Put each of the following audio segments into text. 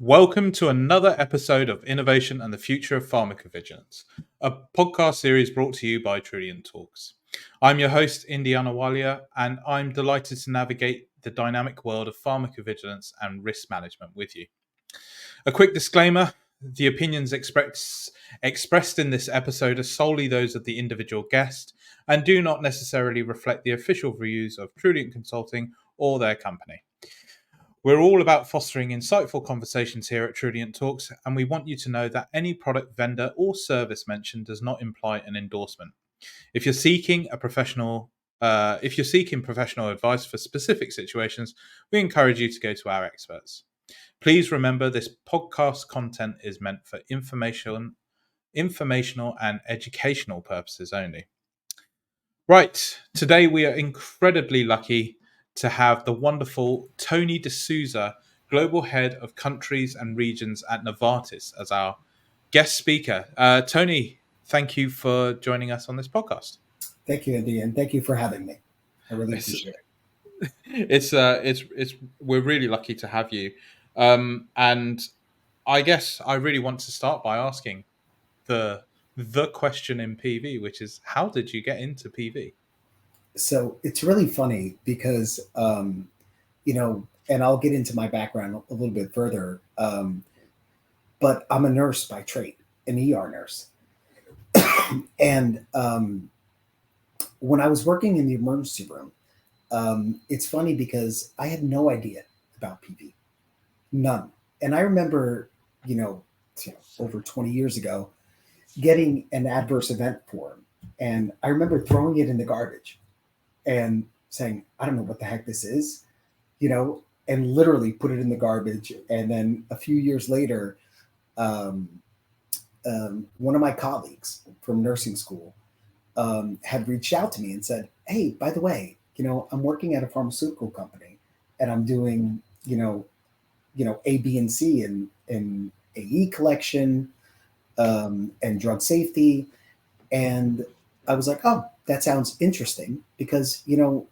Welcome to another episode of Innovation and the Future of Pharmacovigilance, a podcast series brought to you by Truliant Talks. I'm your host, Indiana Walia, and I'm delighted to navigate the dynamic world of pharmacovigilance and risk management with you. A quick disclaimer: the opinions expressed in this episode are solely those of the individual guest and do not necessarily reflect the official views of Truliant Consulting or their company. We're all about fostering insightful conversations here at Truliant Talks, and we want you to know that any product, vendor, or service mentioned does not imply an endorsement. If you're seeking professional advice for specific situations, we encourage you to go to our experts. Please remember this podcast content is meant for informational and educational purposes only. Right, today we are incredibly lucky to have the wonderful Tony de Sousa, Global Head of Countries and Regions at Novartis, as our guest speaker. Tony, thank you for joining us on this podcast. Thank you, Andy, and thank you for having me. I really It's appreciate we're really lucky to have you, and I guess I really want to start by asking the question in PV, which is, how did you get into PV? it. So it's really funny because, and I'll get into my background a little bit further, but I'm a nurse by trade, an ER nurse. And when I was working in the emergency room, it's funny because I had no idea about PV, none. And I remember, over 20 years ago, getting an adverse event form. And I remember throwing it in the garbage and saying, I don't know what the heck this is, and literally put it in the garbage. And then a few years later, um, one of my colleagues from nursing school had reached out to me and said, hey, by the way, I'm working at a pharmaceutical company and I'm doing, A, B, and C in AE collection and drug safety. And I was like, oh, that sounds interesting because, the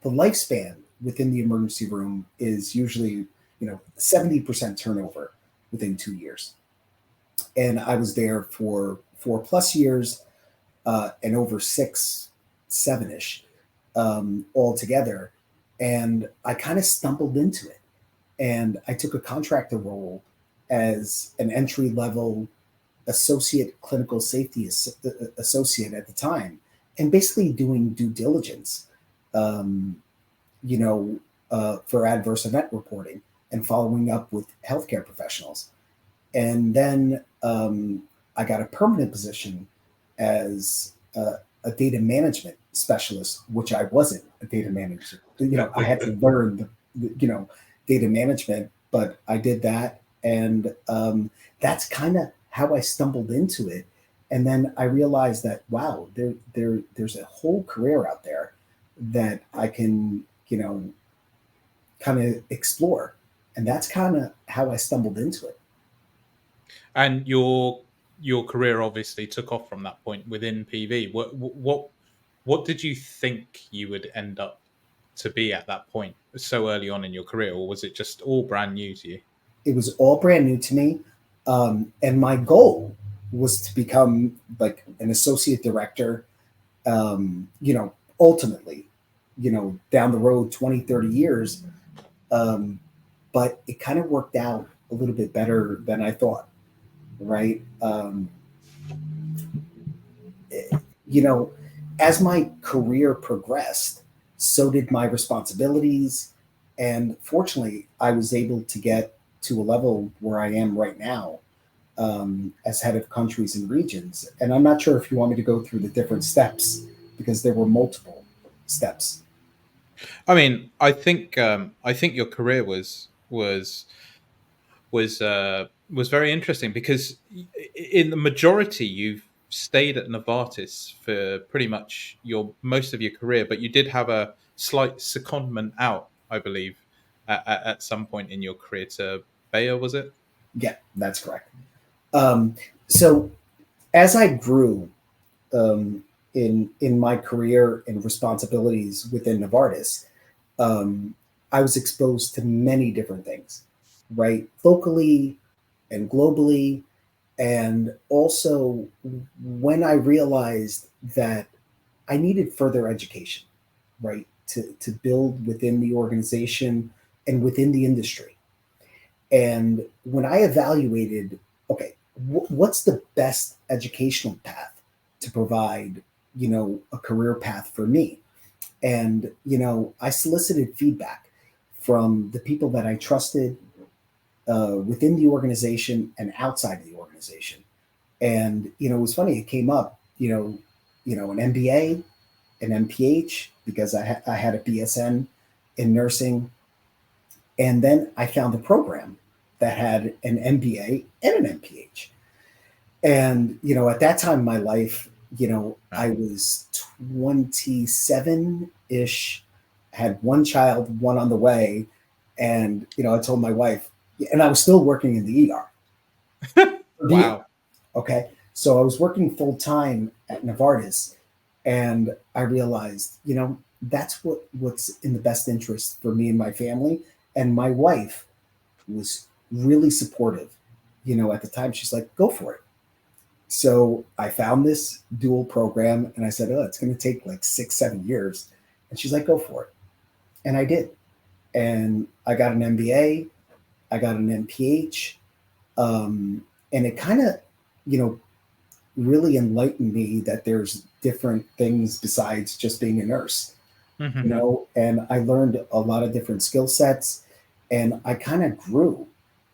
lifespan within the emergency room is usually, 70% turnover within 2 years. And I was there for 4+ years and over 6, 7-ish altogether. And I kind of stumbled into it. And I took a contractor role as an entry level associate clinical safety associate at the time, and basically doing due diligence, for adverse event reporting and following up with healthcare professionals. And then I got a permanent position as a data management specialist, which I wasn't a data manager. I had to learn data management, but I did that. And that's kind of how I stumbled into it. And then I realized that, wow, there's a whole career out there that I can, kind of explore. And that's kind of how I stumbled into it. And your career obviously took off from that point within PV. What did you think you would end up to be at that point so early on in your career, or was it just all brand new to you? It was all brand new to me. And my goal was to become like an associate director, ultimately, down the road, 20, 30 years. But it kind of worked out a little bit better than I thought, right? As my career progressed, so did my responsibilities. And fortunately, I was able to get to a level where I am right now as head of countries and regions. And I'm not sure if you want me to go through the different steps because there were multiple steps. I mean, I think your career was very interesting because in the majority you've stayed at Novartis for pretty much your most of your career, but you did have a slight secondment out, I believe, at some point in your career to Bayer, was it? Yeah, that's correct. So as I grew in my career and responsibilities within Novartis, I was exposed to many different things. right? Locally and globally. And also, when I realized that I needed further education, right, to build within the organization and within the industry. And when I evaluated, okay, what's the best educational path to provide, a career path for me? And, I solicited feedback from the people that I trusted within the organization and outside of the organization. And, it was funny, it came up, an MBA, an MPH, because I had a BSN in nursing. And then I found a program that had an MBA and an MPH. And, at that time in my life, Right. I was 27 ish, had one child, one on the way. And, I told my wife, and I was still working in the ER. Wow. Okay. So I was working full time at Novartis, and I realized, that's what's in the best interest for me and my family. And my wife was really supportive. At the time, she's like, go for it. So I found this dual program and I said, oh, it's going to take like 6, 7 years. And she's like, go for it. And I did. And I got an MBA, I got an MPH. And it kind of, you know, really enlightened me that there's different things besides just being a nurse, Hmm. and I learned a lot of different skill sets, and I kind of grew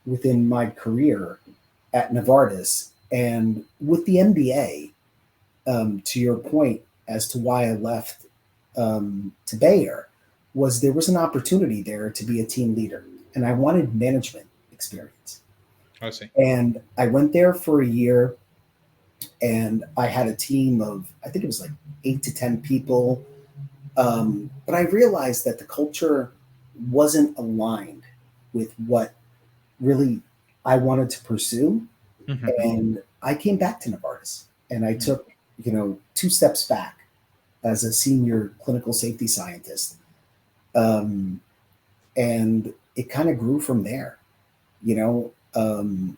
within my career at Novartis. And with the MBA, to your point as to why I left to Bayer, was there was an opportunity there to be a team leader, and I wanted management experience. I see. And I went there for a year, and I had a team of, I think it was like 8 to 10 people. But I realized that the culture wasn't aligned with what really I wanted to pursue. Hmm. And I came back to Novartis, and I took, 2 steps back as a senior clinical safety scientist. Um, and it kind of grew from there. You know, um,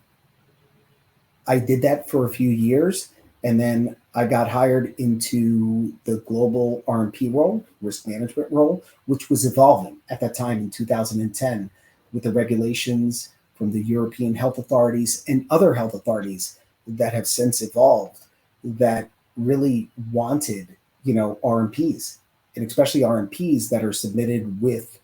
I did that for a few years, and then I got hired into the global R&P role, risk management role, which was evolving at that time in 2010 with the regulations from the European health authorities and other health authorities that have since evolved, that really wanted, R&Ps, and especially R&Ps that are submitted with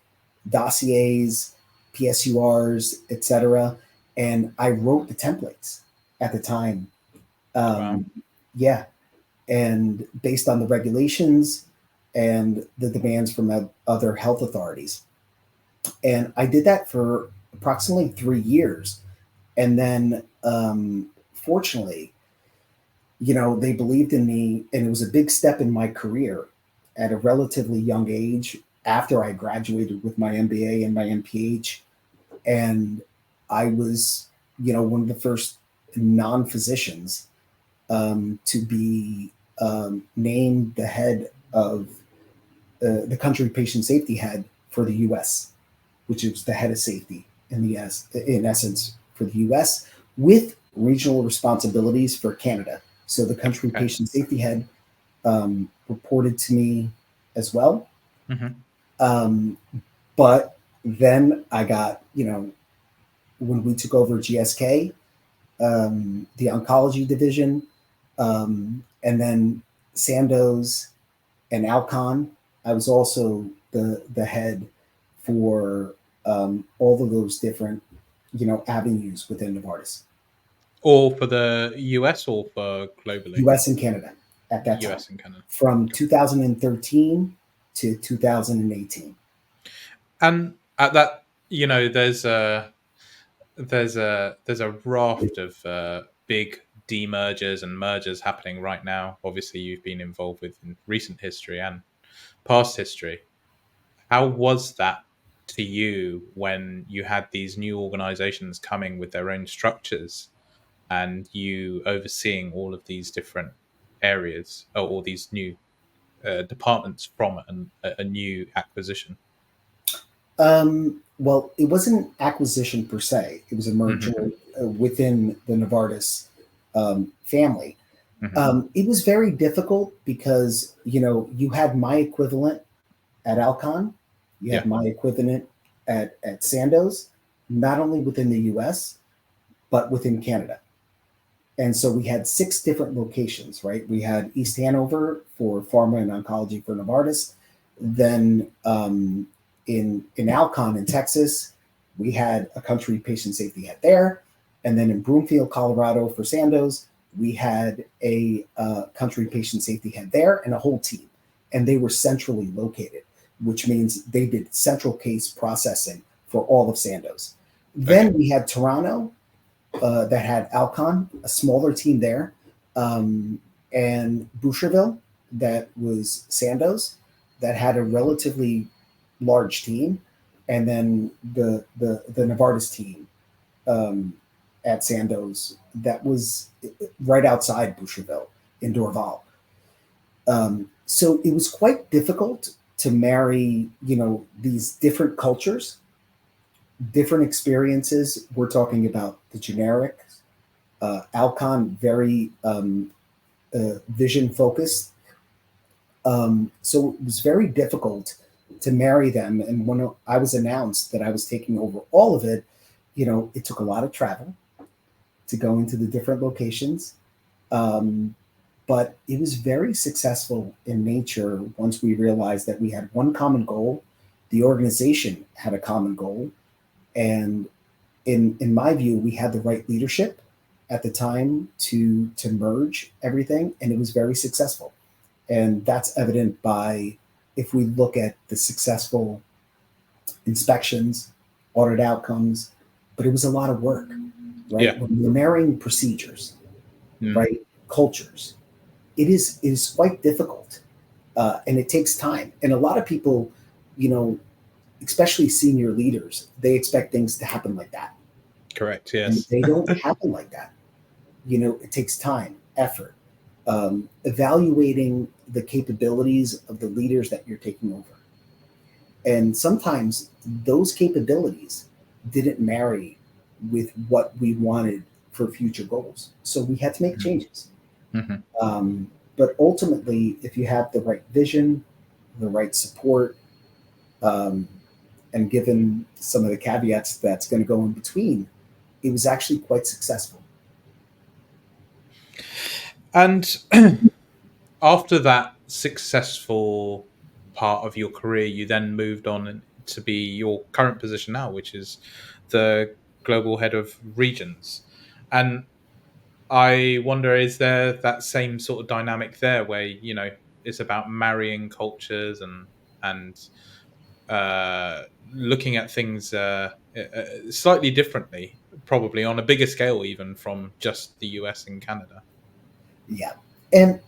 dossiers, PSURs, etc. And I wrote the templates at the time. Wow. Um, yeah, and based on the regulations and the demands from other health authorities. And I did that for approximately 3 years. And then, fortunately, they believed in me, and it was a big step in my career at a relatively young age after I graduated with my MBA and my MPH. And I was, one of the first non physicians to be named the head of the country patient safety head for the U.S., which is the head of safety in essence for the U.S., with regional responsibilities for Canada. So the country Okay. patient safety head reported to me as well. Hmm. Um, but then I got, when we took over GSK, the oncology division, and then Sandoz and Alcon. I was also the head for all of those different, avenues within Novartis, Or for the US or for globally? U.S. and Canada at that time, US and Canada. from Okay. 2013 to 2018. And at that, there's a raft of big demergers and mergers happening right now. Obviously, you've been involved with in recent history and past history. How was that to you when you had these new organizations coming with their own structures and you overseeing all of these different areas or all these new departments from a new acquisition? Well, it wasn't acquisition per se. It was a merger Hmm. within the Novartis family. Hmm. It was very difficult because you had my equivalent at Alcon, you Yeah. had my equivalent at Sandoz, not only within the U.S. but within Canada. And so we had 6 different locations, right? We had East Hanover for pharma and oncology for Novartis. Then in Alcon in Texas, we had a country patient safety head there. And then in Broomfield, Colorado for Sandoz, we had a country patient safety head there and a whole team. And they were centrally located, which means they did central case processing for all of Sandoz. Okay. Then we had Toronto, that had Alcon, a smaller team there, um, and Boucherville, that was Sandoz, that had a relatively large team, and then the Novartis team um, at Sandoz that was right outside Boucherville in Dorval. So it was quite difficult to marry, these different cultures, different experiences. We're talking about the generic Alcon, very vision focused. So it was very difficult to marry them. And when I was announced that I was taking over all of it, it took a lot of travel to go into the different locations. Um, but it was very successful in nature once we realized that we had one common goal. The organization had a common goal. And in my view, we had the right leadership at the time to merge everything, and it was very successful. And that's evident by if we look at the successful inspections, audit outcomes, but it was a lot of work, right? Yeah. When you're marrying procedures, Mm. right, cultures, it is quite difficult, and it takes time. And a lot of people, you know, especially senior leaders, they expect things to happen like that, Correct. and Yes. they don't happen like that. It takes time, effort, evaluating the capabilities of the leaders that you're taking over. And sometimes those capabilities didn't marry with what we wanted for future goals. So we had to make changes. Hmm. But ultimately, if you have the right vision, the right support, um, and given some of the caveats that's going to go in between, it was actually quite successful. And after that successful part of your career, you then moved on to be your current position now, which is the global head of regions. And I wonder, is there that same sort of dynamic there where, it's about marrying cultures and looking at things slightly differently, probably on a bigger scale, even from just the US and Canada? Yeah. And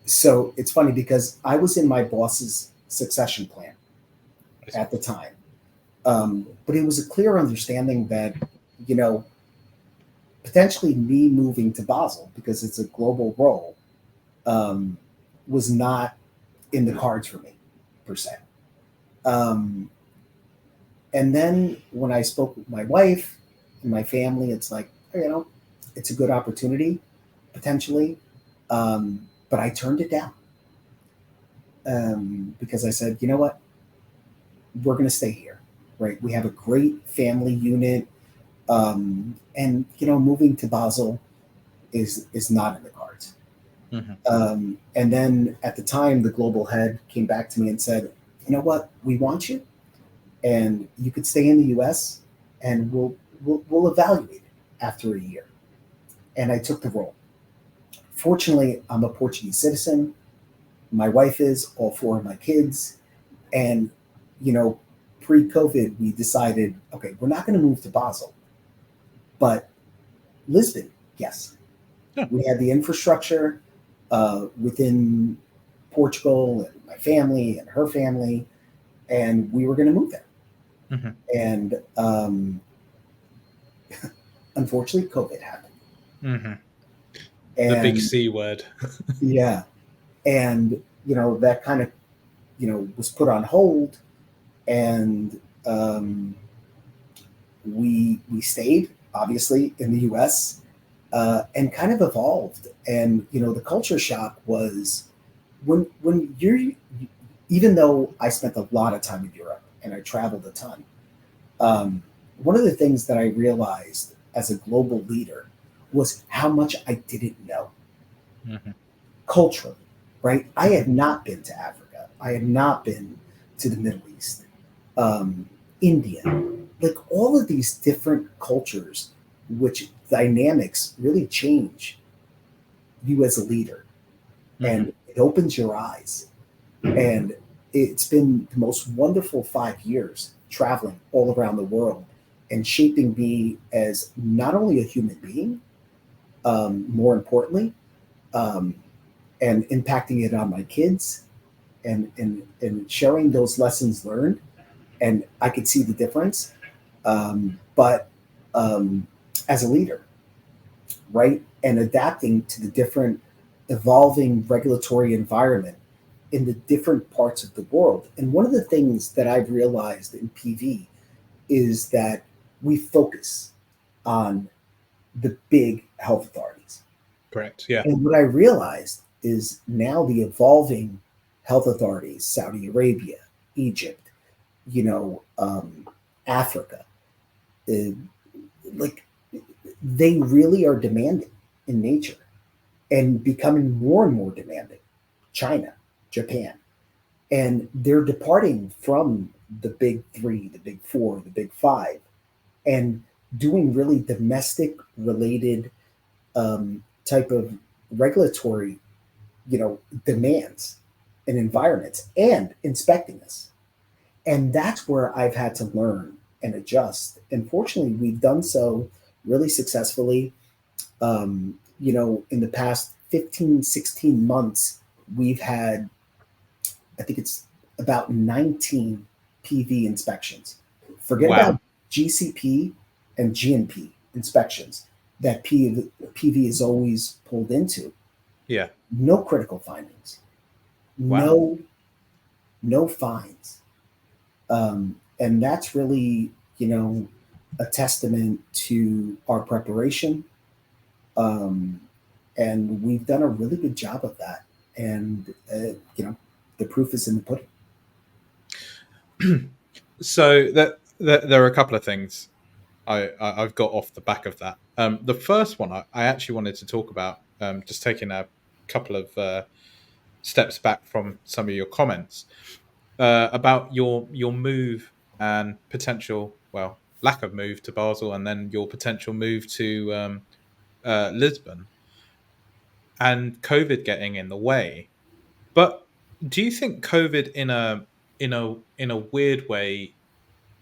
so it's funny because I was in my boss's succession plan I see. at the time. But it was a clear understanding that, you know, potentially me moving to Basel because it's a global role um, was not in the cards for me per se. Um, and then when I spoke with my wife and my family, it's like, it's a good opportunity potentially. But I turned it down because I said, you know what, we're going to stay here, right? We have a great family unit, and moving to Basel is not in the cards. Hmm. And then at the time, the global head came back to me and said, you know what, we want you, and you could stay in the U.S. and we'll evaluate it after a year. And I took the role. Fortunately, I'm a Portuguese citizen. My wife is, all 4 of my kids. And, you know, pre COVID, we decided, okay, we're not going to move to Basel, but Lisbon, yes. Yeah. We had the infrastructure within Portugal and my family and her family, and we were going to move there. Hmm. And unfortunately, COVID happened. Hmm. The big And C word. yeah, and, that kind of, was put on hold. And Um, we stayed obviously in the U.S. And kind of evolved. And the culture shock was when you're even though I spent a lot of time in Europe and I traveled a ton. Um, One of the things that I realized as a global leader was how much I didn't know Hmm. culturally, right? I Hmm. had not been to Africa. I had not been to the Middle East, um, India, like all of these different cultures, which dynamics really change you as a leader. Hmm. And it opens your eyes. And it's been the most wonderful 5 years traveling all around the world and shaping me as not only a human being, more importantly, um, and impacting it on my kids and sharing those lessons learned. And I could see the difference. But as a leader, right, and adapting to the different evolving regulatory environment in the different parts of the world. And one of the things that I've realized in PV is that we focus on the big health authorities. Correct. Yeah. And what I realized is now the evolving health authorities, Saudi Arabia, Egypt, you know, um, Africa, uh, like they really are demanding in nature and becoming more and more demanding. China, Japan, and they're departing from the big three, the big four, the big five, and doing really domestic related type of regulatory, demands and environments and inspecting us. And that's where I've had to learn and adjust. And fortunately, we've done so really successfully. In the past 15, 16 months, we've had, I think it's about 19 PV inspections. Forget Wow. about GCP and GNP inspections that PV is always pulled into. Yeah. No critical findings, Wow. no fines. And that's really, a testament to our preparation. Um, and we've done a really good job of that. And, the proof is in the pudding. So that there are a couple of things I've got off the back of that. The first one I actually wanted to talk about, just taking a couple of steps back from some of your comments about your move and potential, well, lack of move to Basel, and then your potential move to Lisbon, and COVID getting in the way. But do you think COVID in a weird way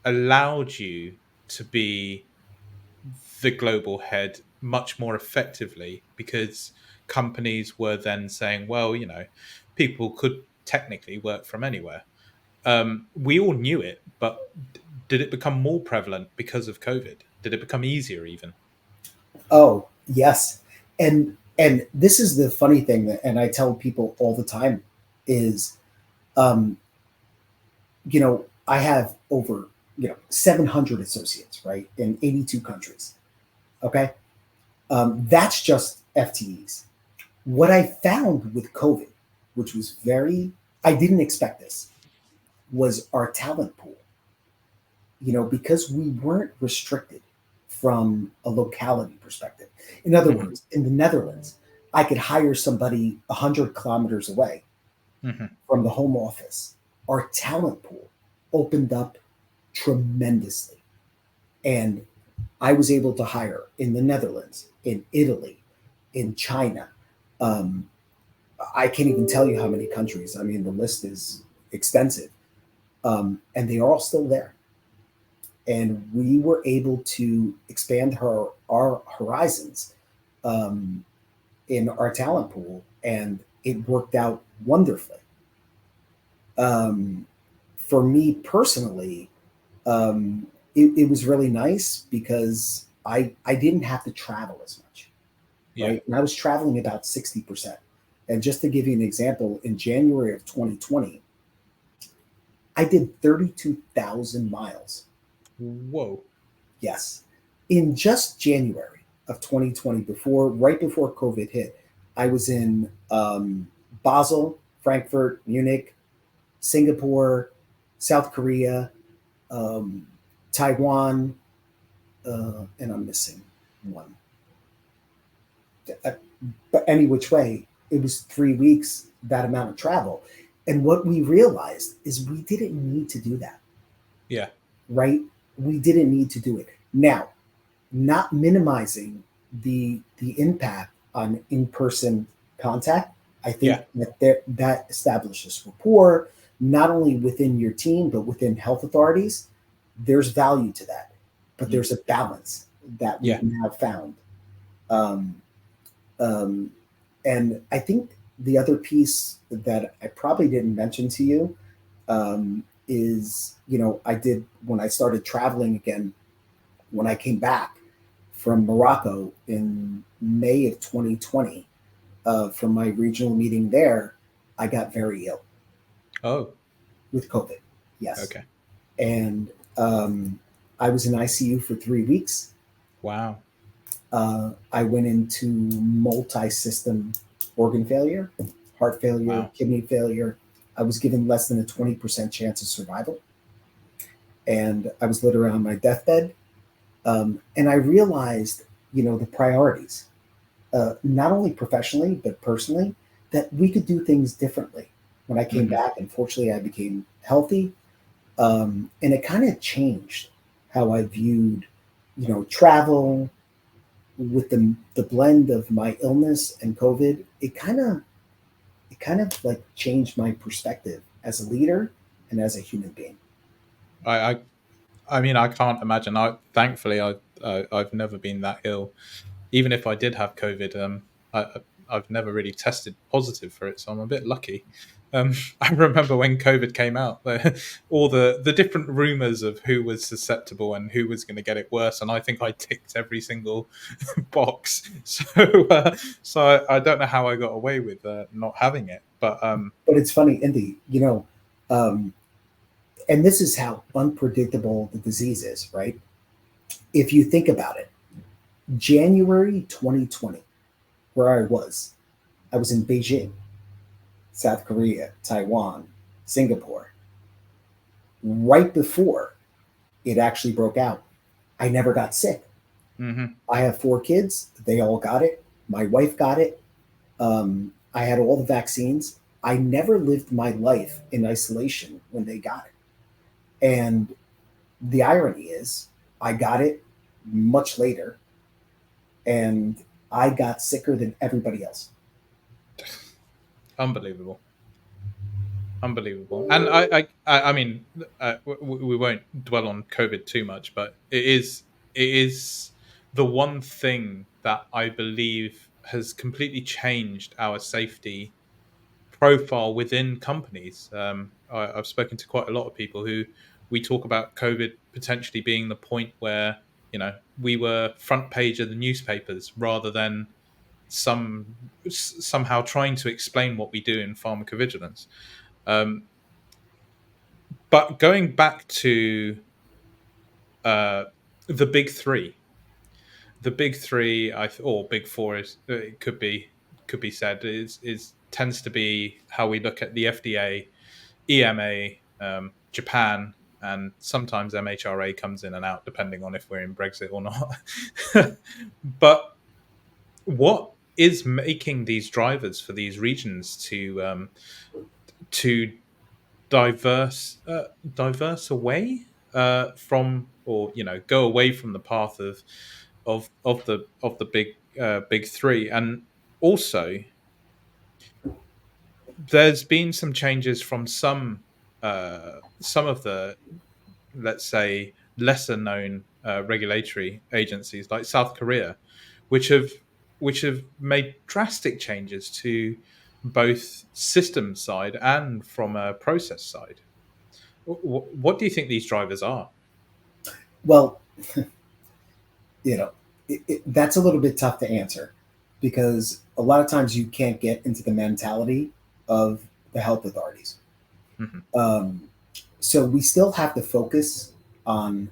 allowed you to be the global head much more effectively, because companies were then saying, well, people could technically work from anywhere. We all knew it, but did it become more prevalent because of COVID? Did it become easier even? Oh, yes. And this is the funny thing that, and I tell people all the time is, um, I have over, 700 associates, right, in 82 countries. Okay. That's just FTEs. What I found with COVID, which was I didn't expect this, was our talent pool. Because we weren't restricted from a locality perspective. In other Hmm. words, in the Netherlands, I could hire somebody 100 kilometers away Hmm. from the home office. Our talent pool opened up tremendously. And I was able to hire in the Netherlands, in Italy, in China. Um, I can't even tell you how many countries. I mean, the list is extensive. And they are all still there. And we were able to expand our horizons um, in our talent pool, and it worked out wonderfully. Um, for me personally, it was really nice because I didn't have to travel as much, Yeah. right? And I was traveling about 60%. And just to give you an example, in January of 2020, I did 32,000 miles. Whoa. Yes. In just January of 2020, right before COVID hit, I was in Basel, Frankfurt, Munich, Singapore, South Korea, um, Taiwan, and I'm missing one. Uh, But any which way, it was 3 weeks, that amount of travel. And what we realized is we didn't need to do that, Yeah. right? We didn't need to do it. Now, not minimizing the impact on in-person contact, I Yeah. think that establishes rapport not only within your team but within health authorities. There's value to that, but Mm. there's a balance that Yeah. we've now found. Um, um, and I think the other piece that I probably didn't mention to you is, I did when I started traveling again, when I came back from Morocco in May of 2020, from my regional meeting there, I got very ill Oh. with COVID. Yes. Okay. And I was in ICU for 3 weeks. Wow. I went into multi system organ failure, heart failure, Wow. kidney failure. I was given less than a 20% chance of survival. And I was literally on my deathbed. And I realized, the priorities, not only professionally, but personally, that we could do things differently. When I came Hmm. back, unfortunately, I became healthy. And it kind of changed how I viewed, travel with the blend of my illness and COVID. It kind of like changed my perspective as a leader and as a human being. I, I I mean, I can't imagine. Thankfully I've never been that ill. Even if I did have COVID, I've never really tested positive for it, so I'm a bit lucky. I remember when COVID came out, all the different rumors of who was susceptible and who was going to get it worse, and I think I ticked every single box. So I don't know how I got away with not having it, but But it's funny, Indy, um, and this is how unpredictable the disease is, right? If you think about it, January 2020, where I was in Beijing, South Korea, Taiwan, Singapore, right before it actually broke out. I never got sick. mhm. I have 4 kids. They all got it. My wife got it. I had all the vaccines. I never lived my life in isolation when they got it. And the irony is, I got it much later, and I got sicker than everybody else. Unbelievable. Unbelievable. And I mean, we won't dwell on COVID too much, but it is the one thing that I believe has completely changed our safety profile within companies. I've spoken to quite a lot of people who we talk about COVID potentially being the point where we were front page of the newspapers rather than somehow trying to explain what we do in pharmacovigilance. Um, but going back to uh, the big three, or big four, is it could be said is tends to be how we look at the FDA, EMA, Japan, and sometimes MHRA comes in and out depending on if we're in Brexit or not. But what is making these drivers for these regions to diverse away from, or go away from the path of the big three? And also there's been some changes from some of the, let's say, lesser known regulatory agencies like South Korea, which have which have made drastic changes to both system side and from a process side. What do you think these drivers are? Well, you know, that's a little bit tough to answer because a lot of times you can't get into the mentality of the health authorities. Mhm. Um, So we still have to focus on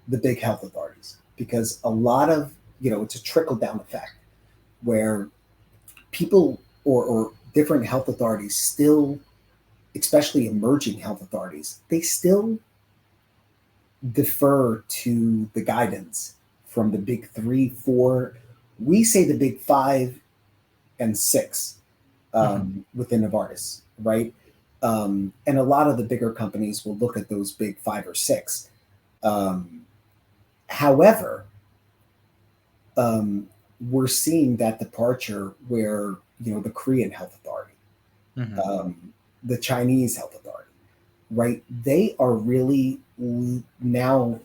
the big health authorities because a lot of, it's a trickle down effect where people or different health authorities still, especially emerging health authorities, they still defer to the guidance from the big three, four. We say the big five and six Hmm. within Novartis, right? And a lot of the bigger companies will look at those big five or six. Um, However, um, we're seeing that departure where, the Korean Health Authority, Hmm. um, the Chinese Health Authority, right? They are really now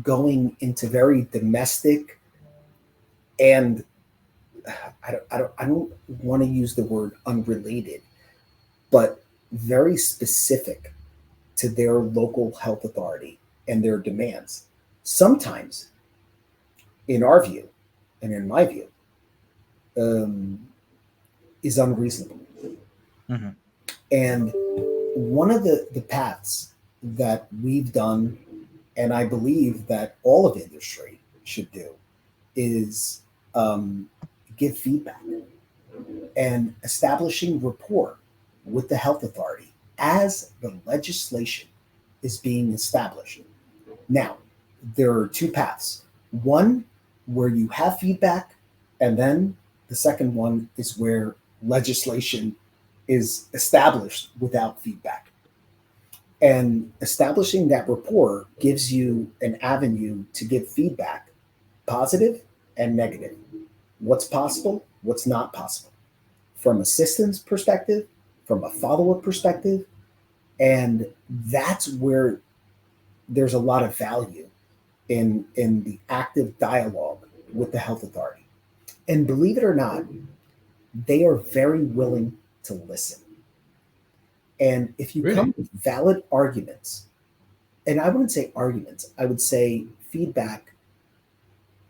going into very domestic and I don't want to use the word unrelated, but very specific to their local health authority and their demands. Sometimes, in our view, and in my view, um, is unreasonable. Hmm. And one of the paths that we've done, and I believe that all of industry should do, is um, give feedback and establishing rapport with the health authority as the legislation is being established. Now, there are two paths. One where you have feedback, and then the second one is where legislation is established without feedback. And establishing that rapport gives you an avenue to give feedback, positive and negative. What's possible, what's not possible, from a systems perspective, from a follow up perspective. And that's where there's a lot of value in the active dialogue with the health authority. And believe it or not, they are very willing to listen. And if you Really? come with valid arguments, and I wouldn't say arguments, I would say feedback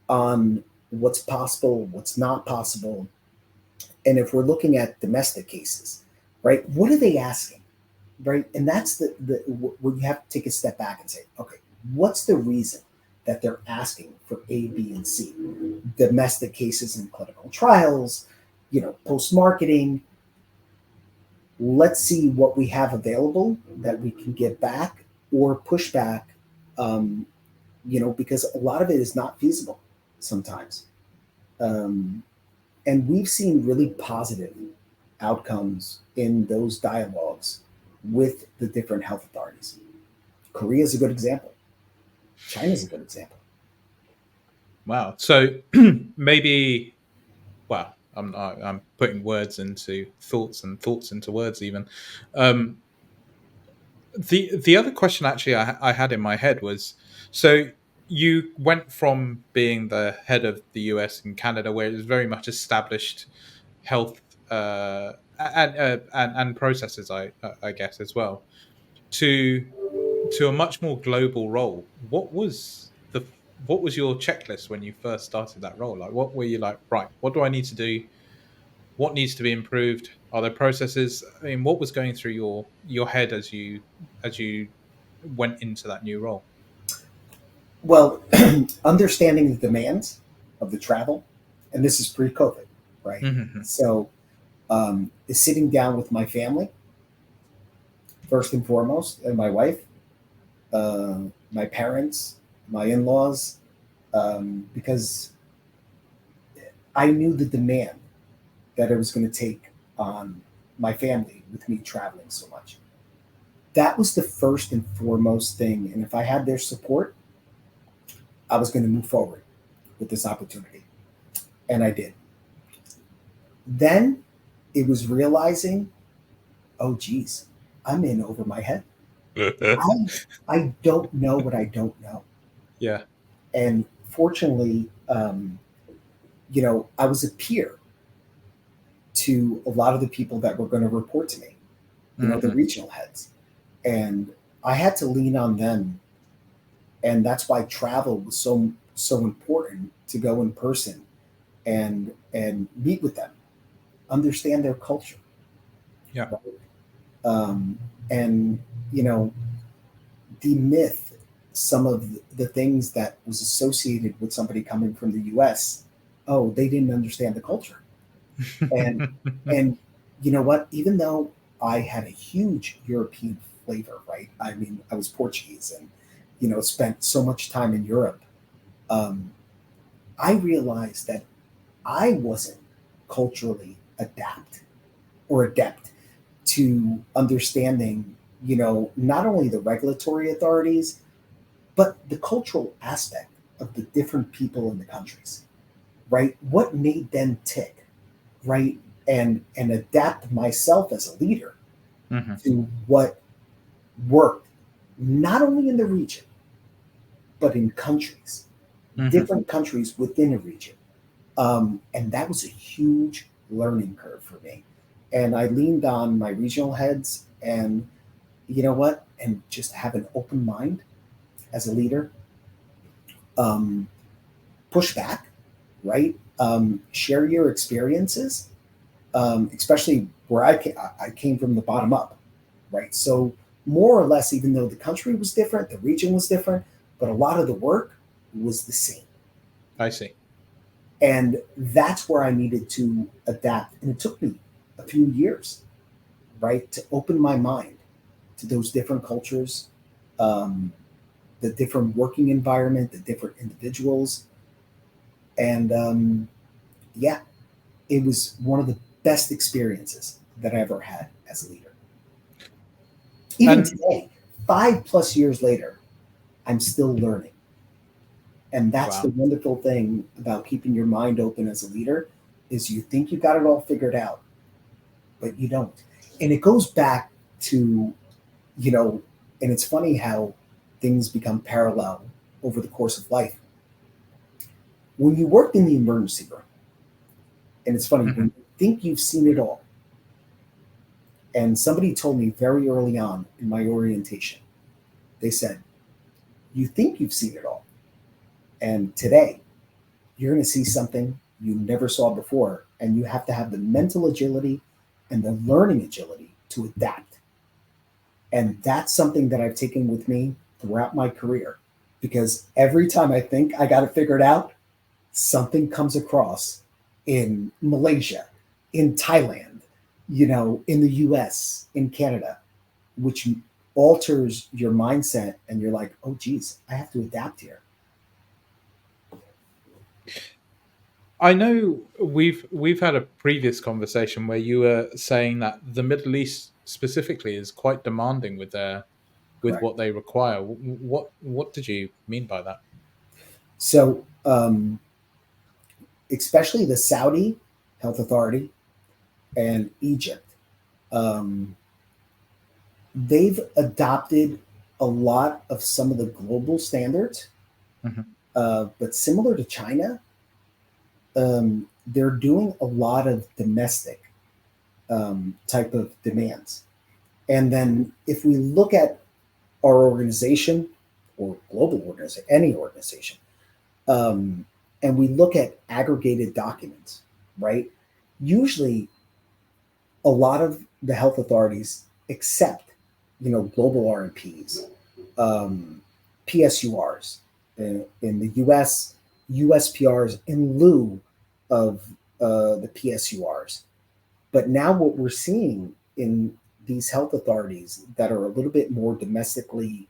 on what's possible, what's not possible. And if we're looking at domestic cases, right, what are they asking? Right. And that's the where you have to take a step back and say, okay, what's the reason that they're asking for A, B, and C? Domestic cases in clinical trials, post marketing. Let's see what we have available that we can get back or push back, um, because a lot of it is not feasible sometimes. Um, and we've seen really positive outcomes in those dialogues with the different health authorities. Korea is a good example. China is a good example. Wow. So maybe, well, I'm putting words into thoughts and thoughts into words even. Um, the other question actually I had in my head was, so you went from being the head of the US and Canada, where it was very much established health and processes, I guess as well, to a much more global role. What was your checklist when you first started that role? Like, what were you like? Right, what do I need to do? What needs to be improved? Are there processes? I mean, what was going through your head as you went into that new role? Well, understanding the demands of the travel, and this is pre-COVID, right? Hmm. So, is sitting down with my family first and foremost, and my wife, uh, my parents, my in-laws, because I knew the demand that it was going to take on my family with me traveling so much. That was the first and foremost thing. And if I had their support, I was going to move forward with this opportunity. And I did. Then it was realizing, oh, geez, I'm in over my head. I, I don't know what I don't know. Yeah. And fortunately, I was a peer to a lot of the people that were going to report to me, the Hmm. regional heads. And I had to lean on them. And that's why travel was so important, to go in person and meet with them, understand their culture. Yeah. Um, and you know demyth some of the things that was associated with somebody coming from the US. Oh, they didn't understand the culture. And and you know what? Even though I had a huge European flavor, right? I mean, I was Portuguese and spent so much time in Europe. Um, I realized that I wasn't culturally adept to understanding, not only the regulatory authorities, but the cultural aspect of the different people in the countries, right? What made them tick, right? And adapt myself as a leader Mhm. to what worked, not only in the region, but in countries, Mhm. different countries within a region. And that was a huge learning curve for me. And I leaned on my regional heads and you know what? And just have an open mind as a leader, um, push back, right? Share your experiences, especially where I came from the bottom up, right? So more or less, even though the country was different, the region was different, but a lot of the work was the same. I see. And that's where I needed to adapt. And it took me a few years, right, to open my mind to those different cultures, um, the different working environment, the different individuals. And yeah, it was one of the best experiences that I ever had as a leader. Even And today, 5+ years later, I'm still learning. And that's the wow. wonderful thing about keeping your mind open as a leader is you think you got it all figured out, but you don't. And it goes back to, you know, and it's funny how things become parallel over the course of life. When you worked in the emergency room, and it's funny, Mhm. when you think you've seen it all, and somebody told me very early on in my orientation, they said, you think you've seen it all. And today, you're going to see something you never saw before. And you have to have the mental agility and the learning agility to adapt. And that's something that I've taken with me throughout my career because every time I think I got it figured out, something comes across in Malaysia, in Thailand, in the US, in Canada, which alters your mindset. And you're like, oh, geez, I have to adapt here. I know we've had a previous conversation where you were saying that the Middle East specifically is quite demanding with Correct. what they require. What did you mean by that? So, especially the Saudi Health Authority and Egypt, um, they've adopted a lot of some of the global standards, Mhm. but similar to China, they're doing a lot of domestic type of demands. And then if we look at our organization or global organization, any organization, um, and we look at aggregated documents, right? Usually a lot of the health authorities accept, global RMPs, PSURs in the US, USPRs in lieu of the PSURs. But now what we're seeing in these health authorities that are a little bit more domestically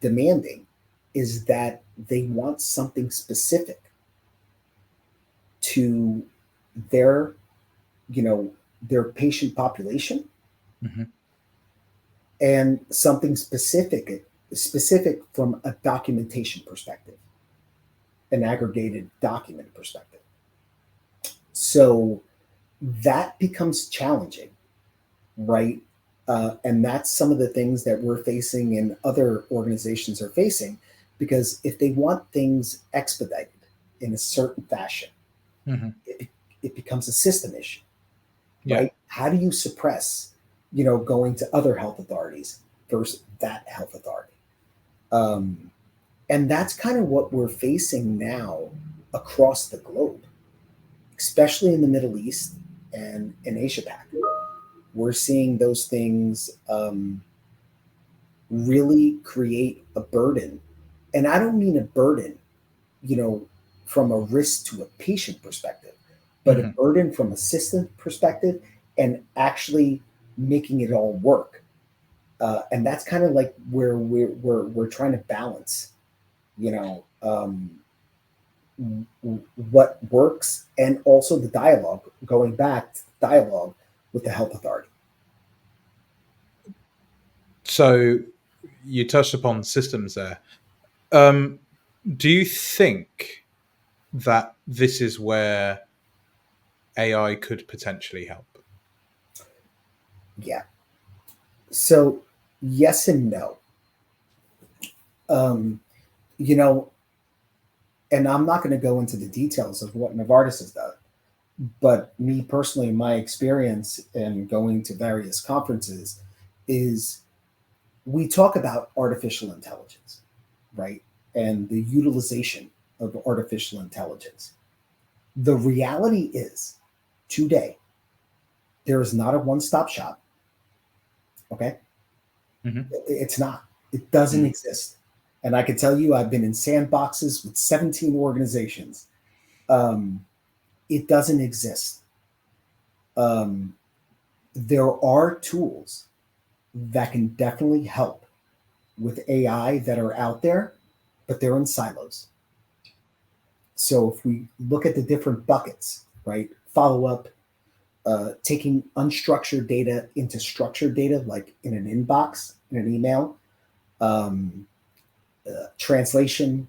demanding is that they want something specific to their, you know, their patient population Mhm. and something specific from a documentation perspective, an aggregated document perspective. So that becomes challenging, right? And that's some of the things that we're facing and other organizations are facing because if they want things expedited in a certain fashion, Mhm. it becomes a system issue, Yeah. right? How do you suppress, going to other health authorities versus that health authority? Um, And that's kind of what we're facing now across the globe, especially in the Middle East and in Asia Pac. We're seeing those things really create a burden. And I don't mean a burden, you know, from a risk to a patient perspective, but a Hmm. burden from a system perspective and actually making it all work. And that's kind of like where we're trying to balance, you know, what works and also the dialogue, going back to the dialogue with the health authority. So you touched upon systems there. Um, do you think that this is where AI could potentially help? Yeah. So, yes and no. Um, you know, and I'm not going to go into the details of what Novartis has done, but me personally, my experience in going to various conferences is we talk about artificial intelligence, right? And the utilization of artificial intelligence. The reality is, today, there is not a one stop shop. Okay. Hmm. It's not, it doesn't Mm. exist. And I can tell you, I've been in sandboxes with 17 organizations. Um, it doesn't exist. Um, there are tools that can definitely help with AI that are out there, but they're in silos. So if we look at the different buckets, right? Follow up, taking unstructured data into structured data, like in an inbox, in an email, um, translation,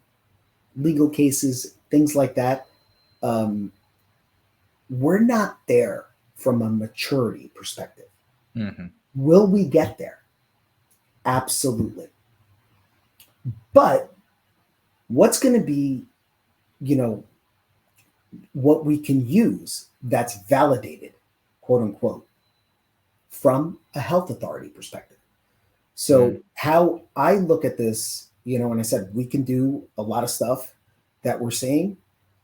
legal cases, things like that. Um, we're not there from a maturity perspective. Hmm. Will we get there? Absolutely. But what's going to be, you know, what we can use that's validated, quote unquote, from a health authority perspective? So, Mm. how I look at this, and I said we can do a lot of stuff that we're saying.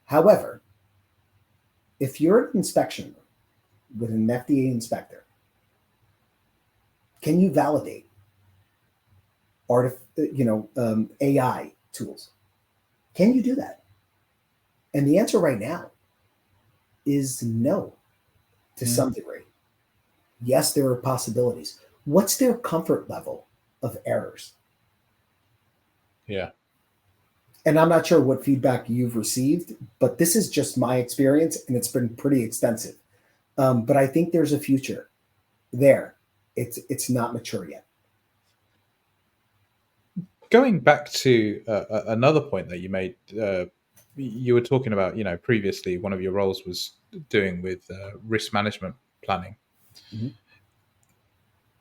However, if you're at an inspection with an FDA inspector, can you validate AI tools? Can you do that? And the answer right now is no, to Mm. some degree. Yes, there are possibilities. What's their comfort level of errors? Yeah. And I'm not sure what feedback you've received, but this is just my experience, and it's been pretty extensive. But I think there's a future there. It's not mature yet. Going back to another point that you made, you were talking about, previously one of your roles was doing with risk management planning. Mhm.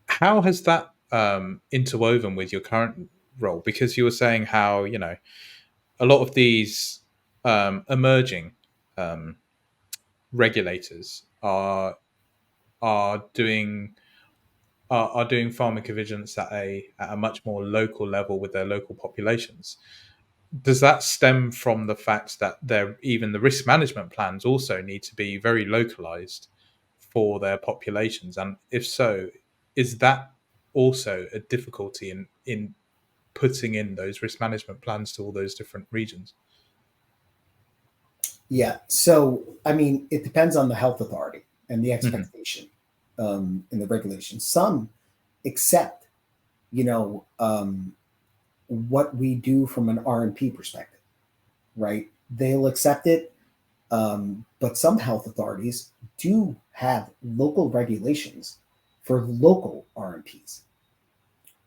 How has that interwoven with your current role? Because you were saying how, a lot of these emerging um, regulators are doing are doing pharmacovigilance at a much more local level with their local populations. Does that stem from the fact that even the risk management plans also need to be very localized for their populations? And if so, is that also a difficulty in putting in those risk management plans to all those different regions? Yeah. So, I mean, it depends on the health authority and the Hmm. expectation and the regulation. Some accept, you know, um, what we do from an R&P perspective, right? They'll accept it. But some health authorities do have local regulations for local R&Ps.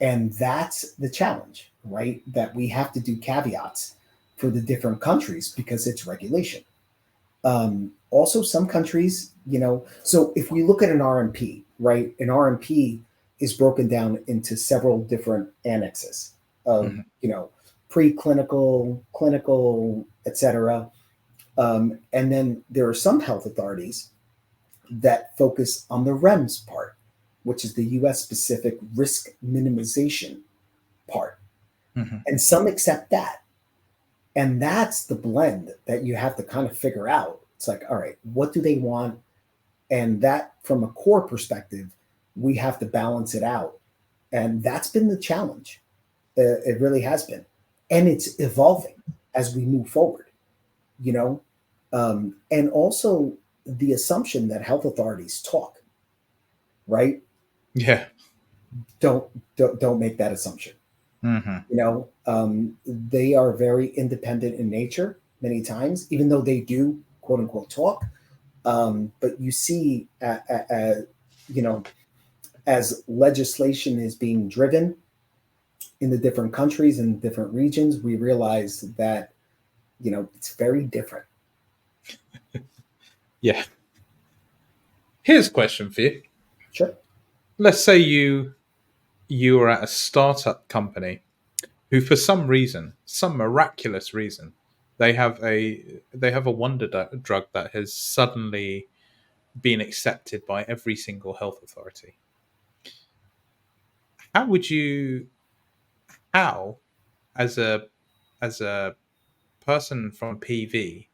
And that's the challenge, right? That we have to do caveats for the different countries because it's regulation. Also, some countries, so if we look at an RMP, right, an RMP is broken down into several different annexes of, Hmm. preclinical, clinical, etc. And then there are some health authorities that focus on the REMS part, which is the US specific risk minimization part. Hmm. And some accept that. And that's the blend that you have to kind of figure out. It's like, all right, what do they want? And that, from a core perspective, we have to balance it out. And that's been the challenge. It really has been. And it's evolving as we move forward, you know? And also the assumption that health authorities talk, right? Yeah. Don't, don't make that assumption. Hmm. They are very independent in nature many times, even though they do quote unquote talk. But you see, you know, as legislation is being driven in the different countries and different regions, we realize that, it's very different. Yeah. Here's a question for you. Sure. Let's say you are at a startup company who, for some reason, some miraculous reason, they have a drug that has suddenly been accepted by every single health authority. How would you, how, as a person from PV,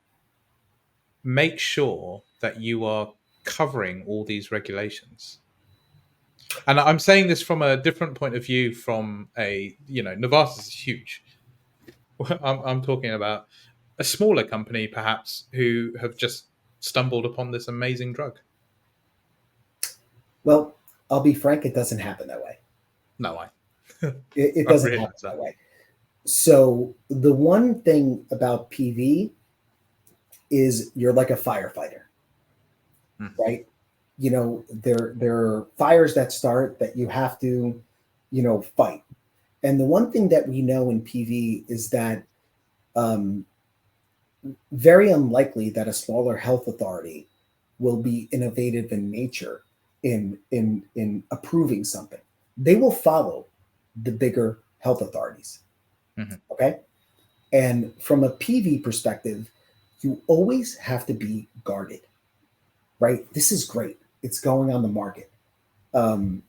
make sure that you are covering all these regulations? And I'm saying this from a different point of view. From Novartis is huge. I'm talking about a smaller company, perhaps, who have just stumbled upon this amazing drug. Well, I'll be frank, it doesn't happen that way. No, It I doesn't happen realize that. that way. So the one thing about PV is you're like a firefighter, Mm. right? There are fires that start that you have to, fight. And the one thing that we know in PV is that um, very unlikely that a smaller health authority will be innovative in nature in approving something. They will follow the bigger health authorities. Mhm. Okay. And from a PV perspective, you always have to be guarded, right? This is great. It's going on the market. Um,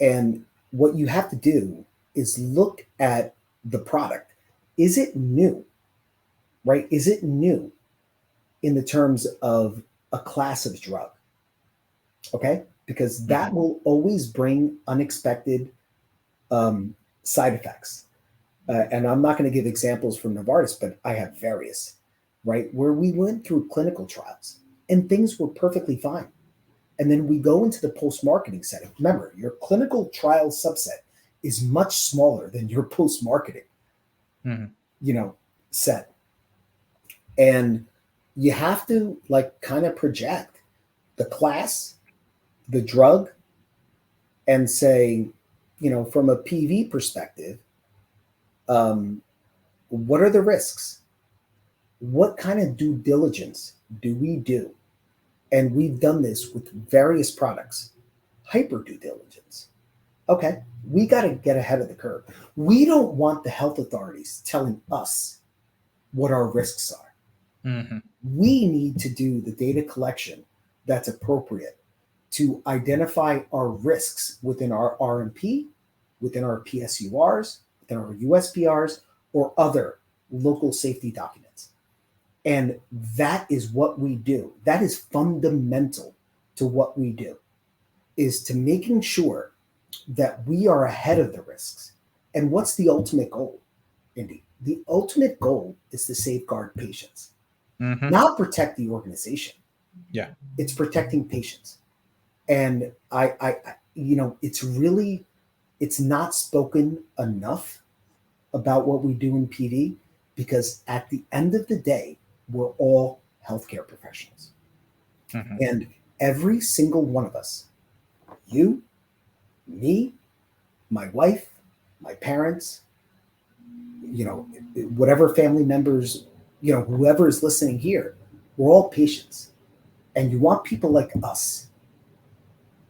and what you have to do is look at the product. Is it new, right? Is it new in the terms of a class of drug? Okay. Because that Mhm. will always bring unexpected um, side effects. And I'm not going to give examples from Novartis, but I have various, right? Where we went through clinical trials and things were perfectly fine. And then we go into the post marketing setting. Remember, your clinical trial subset is much smaller than your post marketing, Mhm. you know, set. And you have to like kind of project the class, the drug, and say, from a PV perspective, um, what are the risks? What kind of due diligence do we do? And we've done this with various products. Hyper due diligence. Okay, we got to get ahead of the curve. We don't want the health authorities telling us what our risks are. Mhm. We need to do the data collection that's appropriate to identify our risks within our RMP, within our PSURs, within our USPRs, or other local safety documents. And that is what we do. That is fundamental to what we do, is to making sure that we are ahead of the risks. And what's the ultimate goal, Indy? The ultimate goal is to safeguard patients, Mhm. not protect the organization. Yeah. It's protecting patients. And it's not spoken enough about what we do in PD, because at the end of the day, we're all healthcare professionals. Mhm. And every single one of us, you, me, my wife, my parents, you know, whatever family members, whoever is listening here, we're all patients. And you want people like us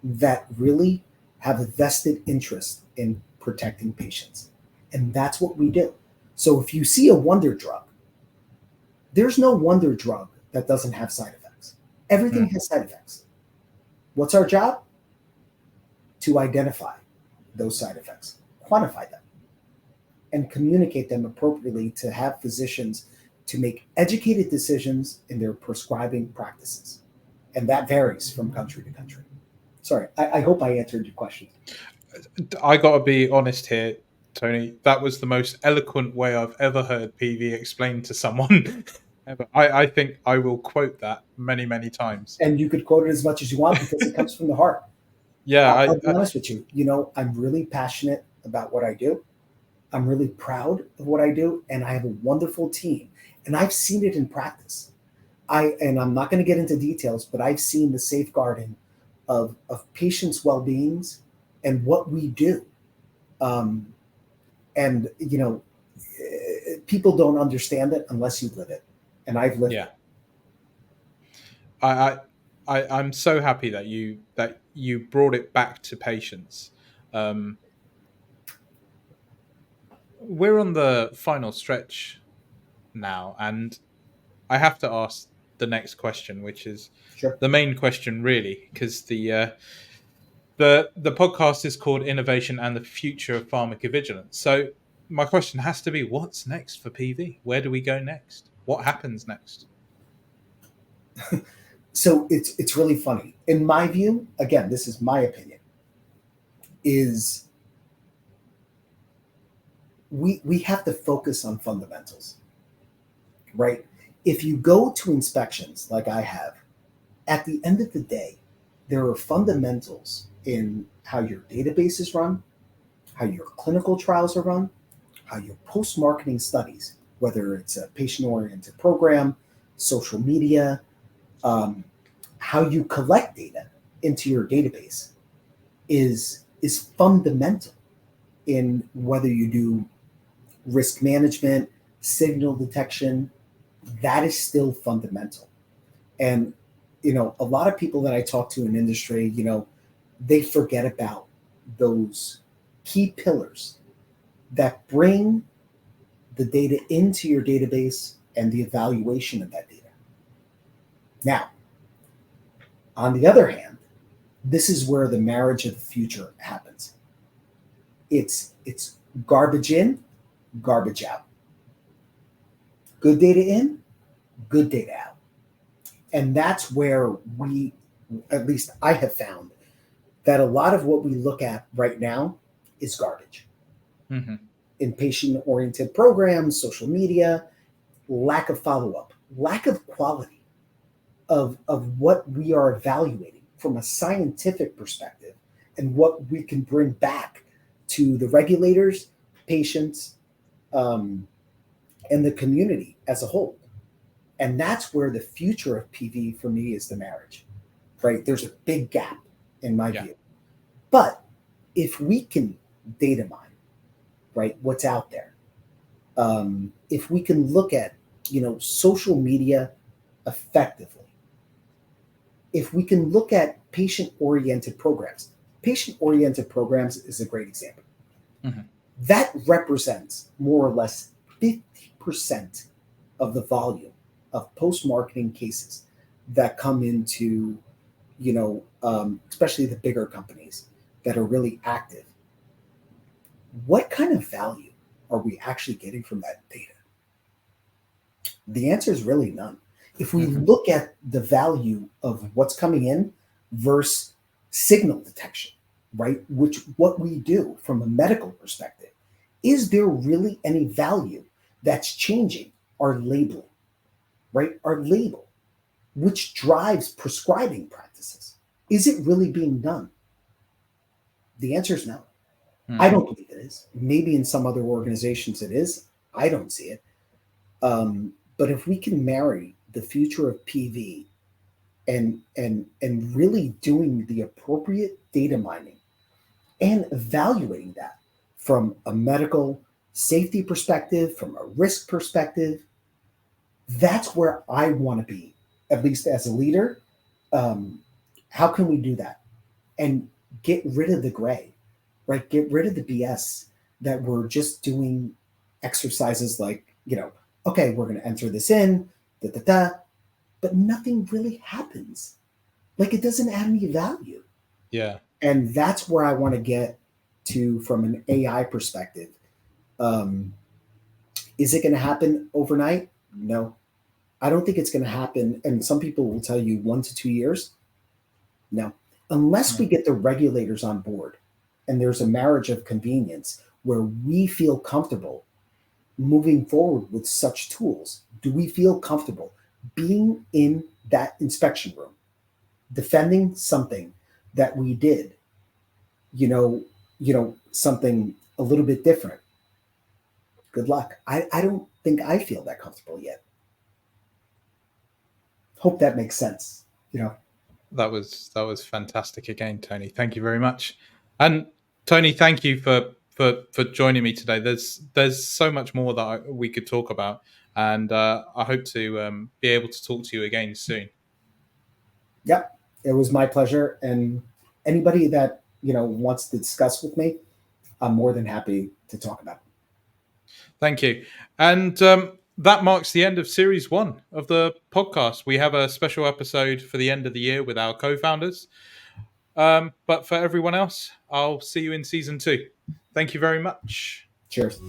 that really have a vested interest in protecting patients. And that's what we do. So if you see a wonder drug, there's no wonder drug that doesn't have side effects. Everything Mhm. has side effects. What's our job? To identify those side effects, quantify them, and communicate them appropriately to have physicians to make educated decisions in their prescribing practices. And that varies from country to country. Sorry, I hope I answered your question. I got to be honest here, Tony. That was the most eloquent way I've ever heard PV explained to someone. Ever. I think I will quote that many, many times. And you could quote it as much as you want because it comes from the heart. Yeah, I'll be honest with you. You know, I'm really passionate about what I do. I'm really proud of what I do, and I have a wonderful team. And I've seen it in practice. I'm not going to get into details, but I've seen the safeguarding of patients' well-beings and what we do. Um, and you know, people don't understand it unless you live it, and I've lived yeah. it. I, I'm so happy that you brought it back to patients. Um, we're on the final stretch now, and I have to ask the next question, which is Sure. the main question, really, because the podcast is called Innovation and the Future of Pharmacovigilance. So my question has to be, what's next for PV? Where do we go next? What happens next? So it's really funny. In my view, again, this is my opinion, is we have to focus on fundamentals, right? If you go to inspections like I have, at the end of the day, there are fundamentals in how your database is run, how your clinical trials are run, how your post-marketing studies, whether it's a patient-oriented program, social media, how you collect data into your database is fundamental in whether you do risk management, signal detection. That is still fundamental. And you know, a lot of people that I talk to in industry, you know, they forget about those key pillars that bring the data into your database and the evaluation of that data. Now, on the other hand, this is where the marriage of the future happens. It's garbage in, garbage out. Good data in, good data out. And that's where we, at least I have found, that a lot of what we look at right now is garbage. Mm-hmm. In patient oriented programs, social media, lack of follow up, lack of quality of what we are evaluating from a scientific perspective and what we can bring back to the regulators, patients, um, and the community as a whole. And that's where the future of PV for me is the marriage, right? There's a big gap in my Yeah. view. But if we can data mine, right, what's out there, if we can look at, you know, social media effectively, if we can look at patient oriented programs is a great example. Mm-hmm. That represents more or less 50% of the volume of post marketing cases that come into, you know, especially the bigger companies that are really active. What kind of value are we actually getting from that data? The answer is really none. If we Mm-hmm. look at the value of what's coming in versus signal detection, right, which what we do from a medical perspective, is there really any value that's changing our labeling, right? Our label, which drives prescribing practices. Is it really being done? The answer is no. I Mm-hmm. don't believe it is. Maybe in some other organizations it is. I don't see it. But if we can marry the future of PV and really doing the appropriate data mining and evaluating that from a medical safety perspective, from a risk perspective, that's where I want to be, at least as a leader. Um, how can we do that and get rid of the gray, right? Get rid of the BS that we're just doing exercises like, you know, okay, we're going to enter this in, da da da, but nothing really happens. Like it doesn't add any value. Yeah. And that's where I want to get to from an AI perspective. Um, is it going to happen overnight? No, I don't think it's going to happen. And some people will tell you 1 to 2 years. No, unless we Mm. get the regulators on board and there's a marriage of convenience where we feel comfortable moving forward with such tools. Do we feel comfortable being in that inspection room, defending something that we did, something a little bit different? Good luck. I don't think I feel that comfortable yet. Hope that makes sense. That was fantastic again, Tony. Thank you very much. And Tony, thank you for joining me today. There's so much more that we could talk about, and I hope to be able to talk to you again soon. Yep, it was my pleasure. And anybody that wants to discuss with me, I'm more than happy to talk about it. Thank you. And that marks the end of series 1 of the podcast. We have a special episode for the end of the year with our co-founders. But for everyone else, I'll see you in season 2. Thank you very much. Cheers.